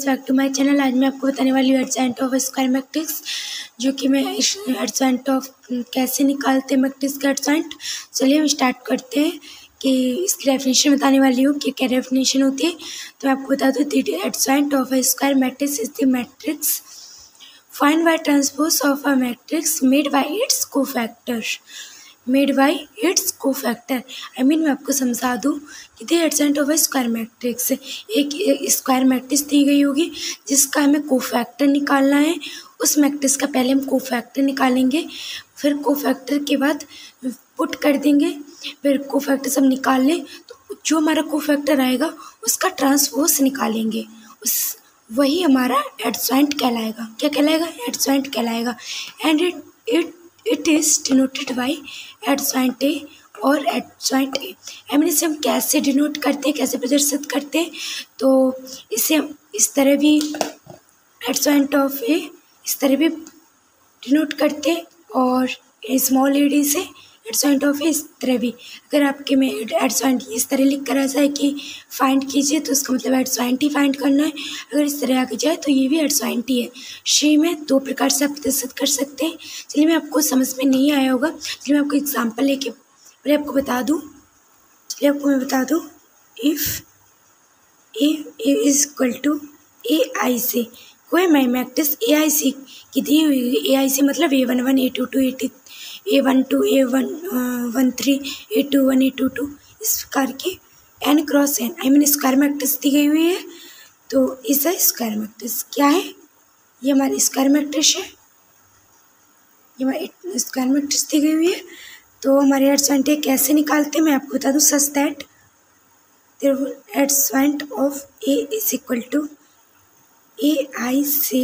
Back to my channel. आज मैं आपको बताने वाली हूँ एडजॉइंट ऑफ स्क्वायर मैट्रिक्स, जो कि मैं एडजॉइंट ऑफ कैसे निकालते हैं मैट्रिक्स का एडजॉइंट। चलिए हम स्टार्ट करते हैं कि इसकी डेफिनेशन बताने वाली हूँ कि क्या डेफिनेशन होती है। तो मैं आपको बता दूँ, the adjoint of a square matrix is the matrix find by transpose of a matrix made by it's cofactor. मैं आपको समझा दूँ कि the adjoint of a square matrix, एक स्क्वायर मैट्रिक्स दी गई होगी जिसका हमें कोफैक्टर निकालना है। उस मैट्रिक्स का पहले हम कोफैक्टर निकालेंगे, फिर कोफैक्टर के बाद पुट कर देंगे, फिर कोफैक्टर सब निकाल लें तो जो हमारा कोफैक्टर आएगा उसका ट्रांसपोज निकालेंगे, वही हमारा एडजॉइंट कहलाएगा। क्या कहलाएगा? एडजॉइंट कहलाएगा। And it is denoted by adjoint A और एडजॉइंट ए। इसे हम कैसे डिनोट करते हैं, कैसे प्रदर्शित करते हैं, तो इसे हम इस तरह भी एडजॉइंट ऑफ ए इस तरह भी डिनोट करते हैं, और स्मॉल ए डी से एडजॉइंट ऑफ ए इस तरह भी। अगर आपके में एडजॉइंट इस तरह लिख कर आ जाए कि फाइंड कीजिए, तो उसका मतलब एडजॉइंट ही फाइंड करना है। अगर इस तरह आगे जाए तो ये भी एडजॉइंट ही है। शी में दो प्रकार से आप प्रदर्शित कर सकते हैं। चलिए, मैं आपको समझ में नहीं आया होगा, चलिए मैं आपको एग्जाम्पल लेके पहले आपको बता दूँ। If A is equal to A I से कोई मैट्रिक्स ए आई सी की दी हुई है। ए आई सी मतलब A11 A22 A12 A13 A21 A22 इस प्रकार के n cross n square matrix दी गई हुई है। तो इस स्क्वायर मैट्रिक्स क्या है? ये हमारी स्क्वायर मैट्रिक्स है, ये हमारी स्क्वायर मैट्रिक्स दी गई हुई है। तो हमारे एडजॉइंट कैसे निकालते हैं मैं आपको बता दूँ। Such that adjoint of A is equal to A I से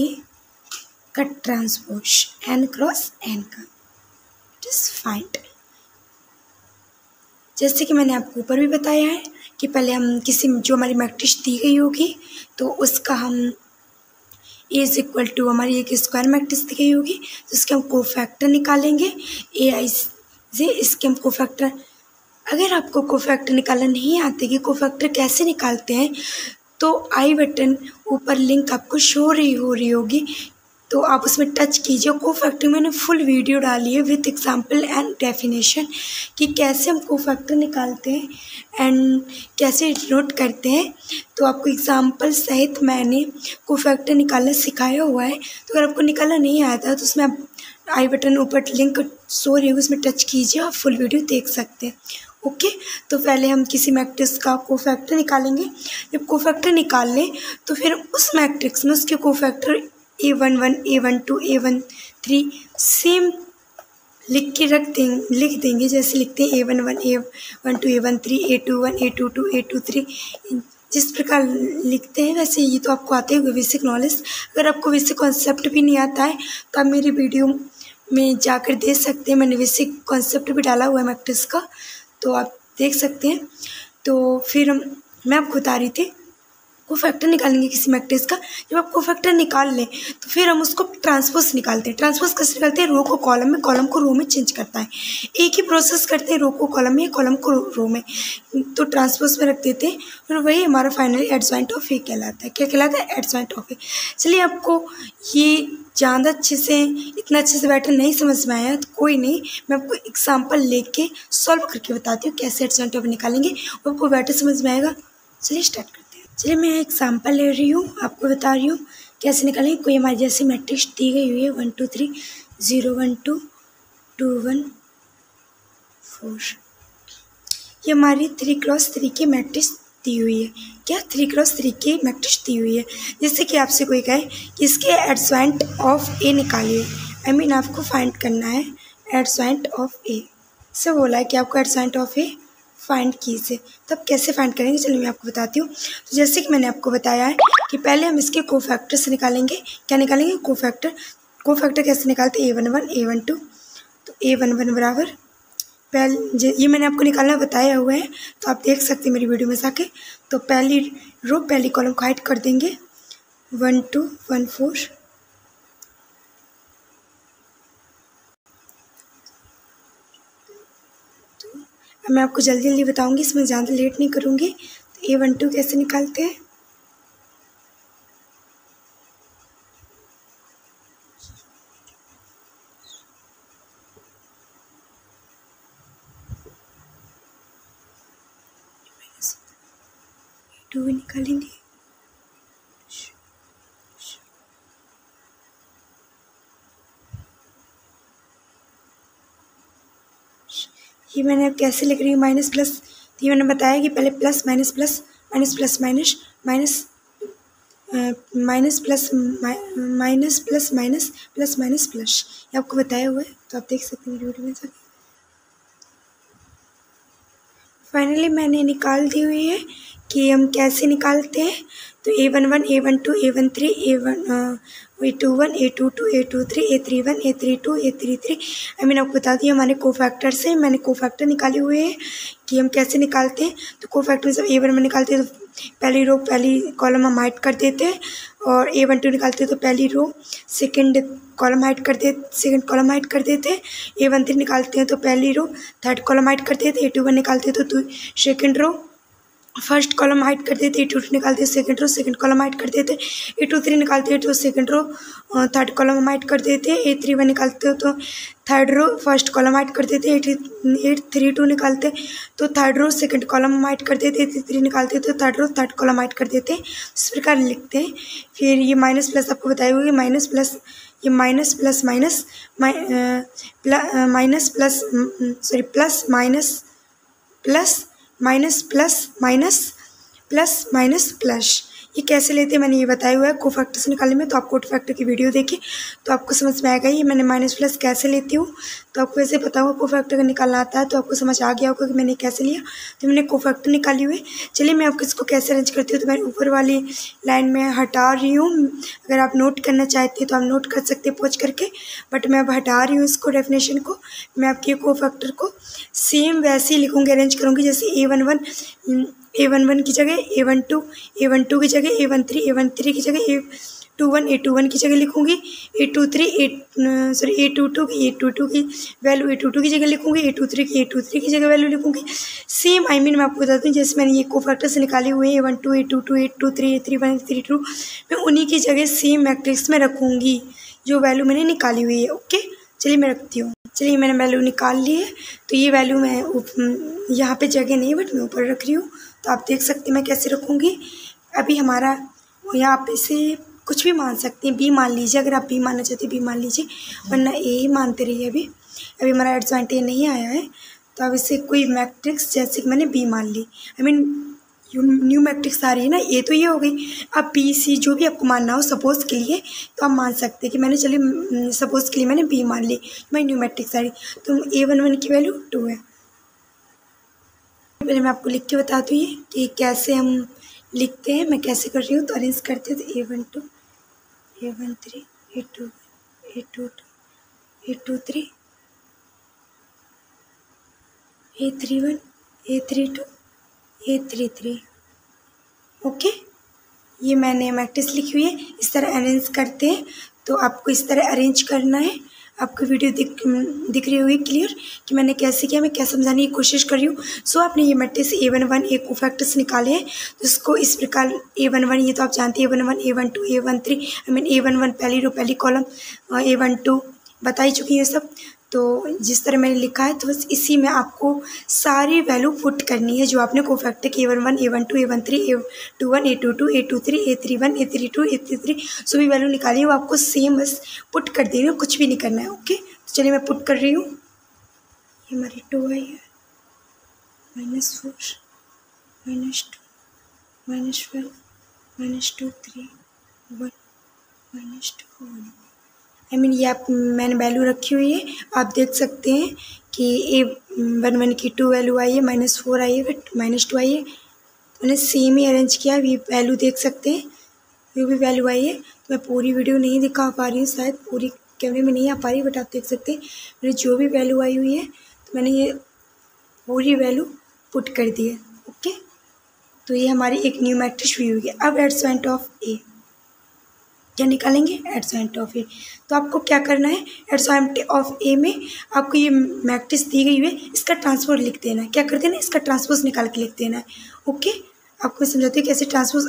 का ट्रांसपोज n क्रॉस n का फाइंड। जैसे कि मैंने आपको ऊपर भी बताया है कि पहले हम जो हमारी मैट्रिक्स दी गई होगी तो उसका हम इज इक्वल टू हमारी एक स्क्वायर मैट्रिक्स दी गई होगी तो उसके हम कोफैक्टर निकालेंगे ए आई से। इसके हम कोफैक्टर, अगर आपको कोफैक्टर निकालना नहीं आते कि कोफैक्टर कैसे निकालते हैं, तो आई बटन ऊपर लिंक आपको शो हो रही होगी, तो आप उसमें टच कीजिए। कोफैक्टर मैंने फुल वीडियो डाली है विथ एग्जांपल एंड डेफिनेशन कि कैसे हम कोफैक्टर निकालते हैं एंड कैसे डिनोट करते हैं। तो आपको एग्जांपल सहित मैंने कोफैक्टर निकालना सिखाया हुआ है। तो अगर आपको निकालना नहीं आता तो उसमें आप आई बटन ऊपर लिंक शो रही होगी, उसमें टच कीजिए, आप फुल वीडियो देख सकते हैं। ओके, तो पहले हम किसी मैट्रिक्स का कोफैक्टर निकालेंगे। जब कोफैक्टर निकाल लें तो फिर उस मैट्रिक्स में उसके cofactor A11 A12 A13 same लिख देंगे जैसे लिखते हैं A11 A12 A13 A21 A22 A23। जिस प्रकार लिखते हैं वैसे ये तो आपको आते हुए बेसिक नॉलेज। अगर आपको बेसिक कॉन्सेप्ट भी नहीं आता है तो आप मेरी वीडियो में जाकर देख सकते हैं, मैंने बेसिक कॉन्सेप्ट भी डाला हुआ है मैट्रिक्स का, तो आप देख सकते हैं। तो फिर मैं आपको बता रही थी कोफैक्टर निकालेंगे किसी मैट्रिक्स का। जब आप कोफैक्टर निकाल लें तो फिर हम उसको ट्रांसपोज निकालते हैं। ट्रांसपोज कैसे निकालते हैं? रो को कॉलम में, कॉलम को रो में चेंज करता है। एक ही प्रोसेस करते हैं, रो को कॉलम में, कॉलम को रो में, तो ट्रांसपोज में रख देते हैं, फिर वही हमारा फाइनली एडजॉइंट ऑफ ए कहलाता है। क्या कहलाता है? एडजॉइंट ऑफ ए। चलिए, आपको ये ज़्यादा इतना अच्छे से बैटर नहीं समझ में आया तो कोई नहीं, मैं आपको एग्जाम्पल लेके सॉल्व करके बताती हूँ कैसे एडजॉइंट ऑफ निकालेंगे, और आपको बैटर समझ में आएगा। चलिए स्टार्ट करते हैं। चलिए, मैं एग्जाम्पल ले रही हूँ, आपको बता रही हूँ कैसे निकालेंगे। कोई हमारी जैसी मैट्रिक्स दी गई हुई है 1 2 3 0 1 2 2 1 4। ये हमारी 3 क्रॉस 3 की मैट्रिक्स दी हुई है। क्या? 3 क्रॉस 3 की मैट्रिक्स दी हुई है। जैसे कि आपसे कोई कहे कि इसके एडजॉइंट ऑफ ए निकालिए, आपको फाइंड करना है एडजॉइंट ऑफ ए। से बोला है कि आपको एडजॉइंट ऑफ ए फाइंड कीजिए। तब कैसे फाइंड करेंगे, चलिए मैं आपको बताती हूँ। तो जैसे कि मैंने आपको बताया है कि पहले हम इसके कोफैक्टर से निकालेंगे। क्या निकालेंगे? कोफैक्टर कैसे निकालते हैं? A11 A12। तो A11 बराबर ये मैंने आपको निकालना बताया हुआ है, तो आप देख सकते हैं मेरी वीडियो में जाके। तो पहली रो पहली कॉलम को हाइड कर देंगे 1 2 1 4। मैं आपको जल्दी जल्दी बताऊंगी, इसमें ज़्यादा लेट नहीं करूंगी। तो A12 कैसे निकालते हैं? A2 भी निकालेंगे। ये मैंने अब कैसे लिख रही हूँ माइनस प्लस, तो ये मैंने बताया कि पहले plus minus plus minus plus minus minus minus plus minus plus minus plus minus plus, ये आपको बताया हुआ है, तो आप देख सकते हैं वीडियो में जाके। फाइनली मैंने निकाल दी हुई है कि हम कैसे निकालते हैं। तो A11 A12 A13 A21 A22 A23 A31 A32 A33, आपको बता दिया हमारे कोफैक्टर से मैंने कोफैक्टर निकाले हुए हैं कि हम कैसे निकालते हैं। तो कोफैक्टर जब A1 में निकालते हैं तो पहली रो पहली कॉलम हम हाइड कर देते हैं, और A12 निकालते हैं तो पहली रो सेकंड कॉलम हाइड कर देते हैं। A13 निकालते हैं तो पहली रो थर्ड कॉलम हाइड कर देते हैं। A21 निकालते हैं तो second row first column hide कर देते हैं। A22 निकालते हैं second row second column hide कर देते हैं। A23 निकालते हैं तो second row third column hide कर देते हैं। A31 निकालते हो तो third row first column hide कर देते हैं। A32 निकालते हैं तो third row second column hide कर देते हैं। A33 निकालते हैं तो third row third column hide कर देते हैं। इस प्रकार लिखते हैं। फिर ये माइनस प्लस आपको बताया हुआ, माइनस प्लस ये minus plus minus minus plus sorry plus minus plus minus plus minus plus minus plus, ये कैसे लेते हैं मैंने ये बताया हुआ है कोफैक्टर से निकालने में। तो आप कोफैक्टर की वीडियो देखिए तो आपको समझ में आएगा ये मैंने माइनस प्लस कैसे लेती हूँ। तो आपको ऐसे पता होगा कोफैक्टर का निकालना आता है, तो आपको समझ आ गया होगा कि मैंने कैसे लिया। तो मैंने कोफैक्टर निकाली हुई। चलिए मैं आपको इसको कैसे अरेंज करती हूँ। तो मैं ऊपर वाली लाइन में हटा रही हूँ। अगर आप नोट करना चाहते हैं तो आप नोट कर सकते हैं पॉज करके, बट मैं अब हटा रही हूँ इसको डेफिनेशन को। मैं आपके कोफैक्टर को सेम वैसे ही लिखूँगी, अरेंज करूँगी जैसे A11 की जगह A12 की जगह A13 की जगह A21 की जगह लिखूँगी। A22 की वैल्यू A22 की जगह लिखूँगी। A23 की जगह वैल्यू लिखूँगी। सेम मैं आपको बताती हूँ जैसे मैंने ये कोफैक्टर से निकाले हुए A12 A22 A23 A31 A32, मैं उन्हीं की जगह सेम मैट्रिक्स में रखूँगी जो वैल्यू मैंने निकाली हुई है। ओके, चलिए मैं रखती हूँ। चलिए मैंने वैल्यू निकाल ली है। तो ये वैल्यू मैं यहाँ पे जगह नहीं बट मैं ऊपर रख रही हूँ, तो आप देख सकते हैं मैं कैसे रखूँगी। अभी हमारा यहाँ पे से कुछ भी मान सकते हैं, बी मान लीजिए, अगर आप बी मानना चाहते हैं बी मान लीजिए, वरना ए ही मानते रहिए। अभी हमारा एडजॉइंट ए नहीं आया है, तो अब इससे कोई मैट्रिक्स जैसे कि मैंने बी मान ली, न्यू मैट्रिक्स आ रही है ना, ए तो ये हो गई। अब बी सी जो भी आपको मानना हो सपोज़ के लिए, तो आप मान सकते हैं कि मैंने चलिए सपोज़ के लिए मैंने बी मान ली, मैं न्यू मैट्रिक्स आ रही, तो A11 की वैल्यू 2 है। पहले मैं आपको लिख के बता दूँ ये कि कैसे हम लिखते हैं, मैं कैसे कर रही हूँ। तो अरेंज करते हैं तो A12 A13 A22 A23 A31 A32 A33। Okay, ये मैंने मैट्रिक्स लिखी हुई है। इस तरह अरेंज करते हैं, तो आपको इस तरह अरेंज करना है। आपको वीडियो दिख रही होगी क्लियर कि मैंने कैसे किया, मैं क्या समझाने की कोशिश कर रही हूँ। सो आपने ये मैट्रिक्स A11 एक कोफैक्टर्स निकाले हैं, तो इसको इस प्रकार A11 ये तो आप जानते हैं A11 A12 A13 A11 पहली रो पहली कॉलम A12 बता ही चुकी है सब। तो जिस तरह मैंने लिखा है तो बस इसी में आपको सारी वैल्यू पुट करनी है जो आपने कोफैक्टर के A11 A12 A13 A21 A22 A23 A31 A32 A33 सभी वैल्यू निकाली है, वो आपको सेम बस पुट कर देनी है, कुछ भी नहीं करना है। ओके, तो चलिए मैं पुट कर रही हूँ। ये हमारी 2 आई है, -4 -2 -12 -2 3 1 -2 1। ये आप मैंने वैल्यू रखी हुई है, आप देख सकते हैं कि A11 की 2 वैल्यू आई है, -4 आई है, बट -2 आई है। मैंने सेम ही अरेंज किया, ये वैल्यू देख सकते हैं, ये भी वैल्यू आई है। तो मैं पूरी वीडियो नहीं दिखा पा रही हूँ, शायद पूरी कैमरे में नहीं आ पा रही, बट आप देख सकते हैं मैंने जो भी वैल्यू आई हुई है तो मैंने ये पूरी वैल्यू पुट कर दी है। ओके, तो ये हमारी एक न्यू मैट्रिक्स हुई हुई है। अब एडजॉइंट ऑफ ए क्या निकालेंगे, एडजॉइंट ऑफ ए। तो आपको क्या करना है, एडजॉइंट ऑफ ए में आपको ये मैट्रिक्स दी गई है, इसका ट्रांसपोज लिख देना है। क्या कर देना है, इसका ट्रांसपोज निकाल के लिख देना है। ओके, आपको समझाती हूँ कैसे ट्रांसपोज।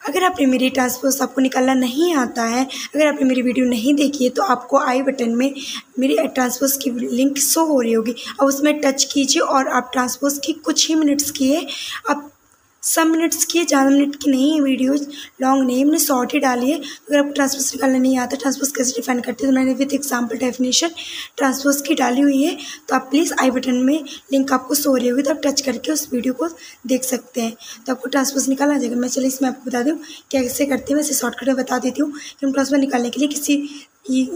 अगर आपने मेरी ट्रांसपोज आपको निकालना नहीं आता है, अगर आपने मेरी वीडियो नहीं देखी है, तो आपको आई बटन में मेरी ट्रांसपोज की लिंक शो हो रही होगी, अब उसमें टच कीजिए और आप ट्रांसपोज की कुछ ही मिनट्स की है, आप सब मिनट्स की है, ज़्यादा मिनट की नहीं है वीडियोज़, लॉन्ग नहीं, हमने शॉर्ट ही डाली है। अगर आपको ट्रांसपोज निकालना नहीं आता, ट्रांसपोज कैसे डिफाइन करते हैं, तो मैंने विद एग्जाम्पल डेफिनेशन ट्रांसपोज की डाली हुई है। तो आप प्लीज़ आई बटन में लिंक आपको शो हो रही होगी, तो आप टच करके उस वीडियो को देख सकते हैं, तो आपको ट्रांसपोज निकाल आ जाएगा। मैं चलिए इसमें आपको बता दूँ कैसे करते हैं, वैसे शॉर्टकट में बता देती हूँ कि हम ट्रांसपोज निकालने के लिए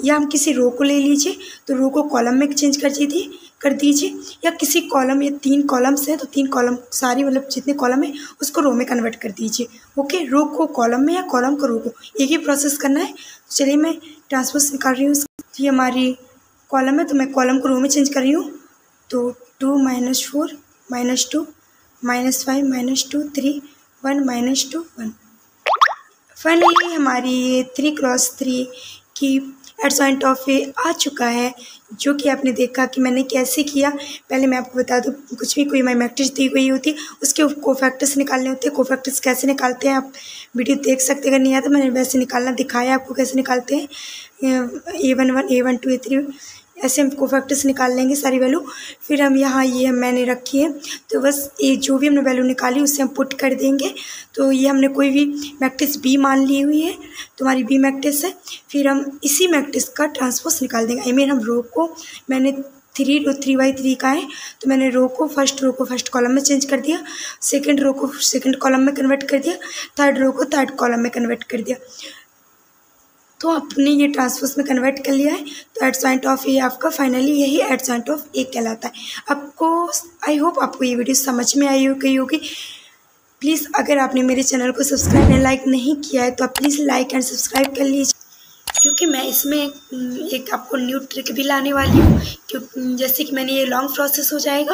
या हम किसी रो को ले लीजिए, तो रो को कॉलम में चेंज कर दीजिए, या किसी कॉलम या 3 कॉलम्स हैं तो 3 कॉलम सारी मतलब जितने कॉलम है उसको रो में कन्वर्ट कर दीजिए। ओके, रो को कॉलम में या कॉलम को रो को, एक ही प्रोसेस करना है। तो चलिए मैं ट्रांसपोज निकाल रही हूँ। ये हमारी कॉलम है, तो मैं कॉलम को रो में चेंज कर रही हूँ। तो 2 - 4 - 2 - 5 - 2 3 1 - 2 1। फाइनली हमारी ये 3 × 3 की एडजॉइंट ऑफ ए आ चुका है, जो कि आपने देखा कि मैंने कैसे किया। पहले मैं आपको बता दूं, कुछ भी कोई मैट्रिक्स दी गई होती उसके कोफैक्टर्स निकालने होते हैं। कोफैक्टर्स कैसे निकालते हैं आप वीडियो देख सकते हैं, अगर नहीं आता मैंने वैसे निकालना दिखाया आपको कैसे निकालते हैं। A11 A12 A3 ऐसे हम कोफैक्टर्स निकाल लेंगे सारी वैल्यू। फिर हम यहाँ ये मैंने रखी है, तो बस ये जो भी हमने वैल्यू निकाली उससे हम पुट कर देंगे। तो ये हमने कोई भी मैट्रिक्स बी मान ली हुई है, तुम्हारी बी मैट्रिक्स है। फिर हम इसी मैट्रिक्स का ट्रांसपोज निकाल देंगे। आई मीन हम रो को, मैंने 3×3 का है, तो मैंने रो को फर्स्ट कॉलम में चेंज कर दिया, सेकंड रो को सेकंड कॉलम में कन्वर्ट कर दिया, थर्ड रो को थर्ड कॉलम में कन्वर्ट कर दिया। तो आपने ये ट्रांसपोज में कन्वर्ट कर लिया है। तो एडजॉइंट ऑफ ए आपका फाइनली यही एडजॉइंट ऑफ ए कहलाता है। आपको आई होप आपको ये वीडियो समझ में आई गई होगी। प्लीज़ अगर आपने मेरे चैनल को सब्सक्राइब एंड लाइक नहीं किया है तो आप प्लीज़ लाइक एंड सब्सक्राइब कर लीजिए, क्योंकि मैं इसमें एक आपको न्यू ट्रिक भी लाने वाली हूँ। क्योंकि जैसे कि मैंने ये लॉन्ग प्रोसेस हो जाएगा,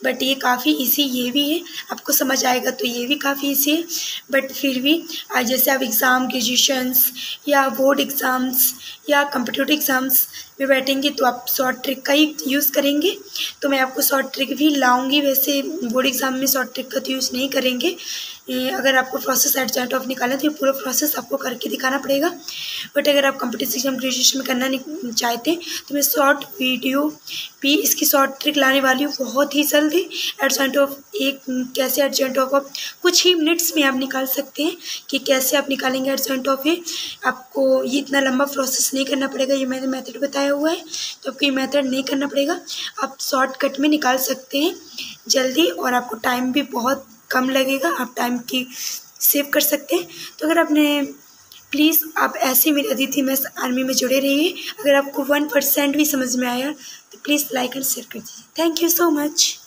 बट ये काफ़ी इजी ये भी है, आपको समझ आएगा तो ये भी काफ़ी इजी है। बट फिर भी जैसे आप एग्ज़ाम, ग्रेजुएशंस या बोर्ड एग्ज़ाम्स या कम्पिटिटिव एग्ज़ाम्स में बैठेंगे तो आप शॉर्ट ट्रिक का ही यूज़ करेंगे। तो मैं आपको शॉर्ट ट्रिक भी लाऊंगी। वैसे बोर्ड एग्ज़ाम में शॉर्ट ट्रिक का तो यूज़ नहीं करेंगे। अगर आपको प्रोसेस एडजॉइंट ऑफ निकालना है तो ये पूरा प्रोसेस आपको करके दिखाना पड़ेगा। बट अगर आप कम्पिटिटिव एग्जाम ग्रेजुएशन में करना नहीं चाहते तो मैं शॉर्ट वीडियो भी इसकी शॉर्ट ट्रिक लाने वाली हूँ बहुत ही जल्दी। एडजॉइंट ऑफ एक कैसे एडजॉइंट ऑफ आप कुछ ही मिनट्स में आप निकाल सकते हैं कि कैसे आप निकालेंगे एडजॉइंट ऑफ ए। आपको ये इतना लंबा प्रोसेस नहीं करना पड़ेगा, ये मैंने मेथड बताया हुआ है, तो आपको ये मेथड नहीं करना पड़ेगा। आप शॉर्टकट में निकाल सकते हैं जल्दी, और आपको टाइम भी बहुत कम लगेगा, आप टाइम की सेव कर सकते हैं। तो अगर आपने प्लीज़ आप ऐसे मेरे अदिति मैथ्स आर्मी में जुड़े रहिए। अगर आपको 1% भी समझ में आया तो प्लीज़ लाइक एंड शेयर कर दीजिए। Thank you so much.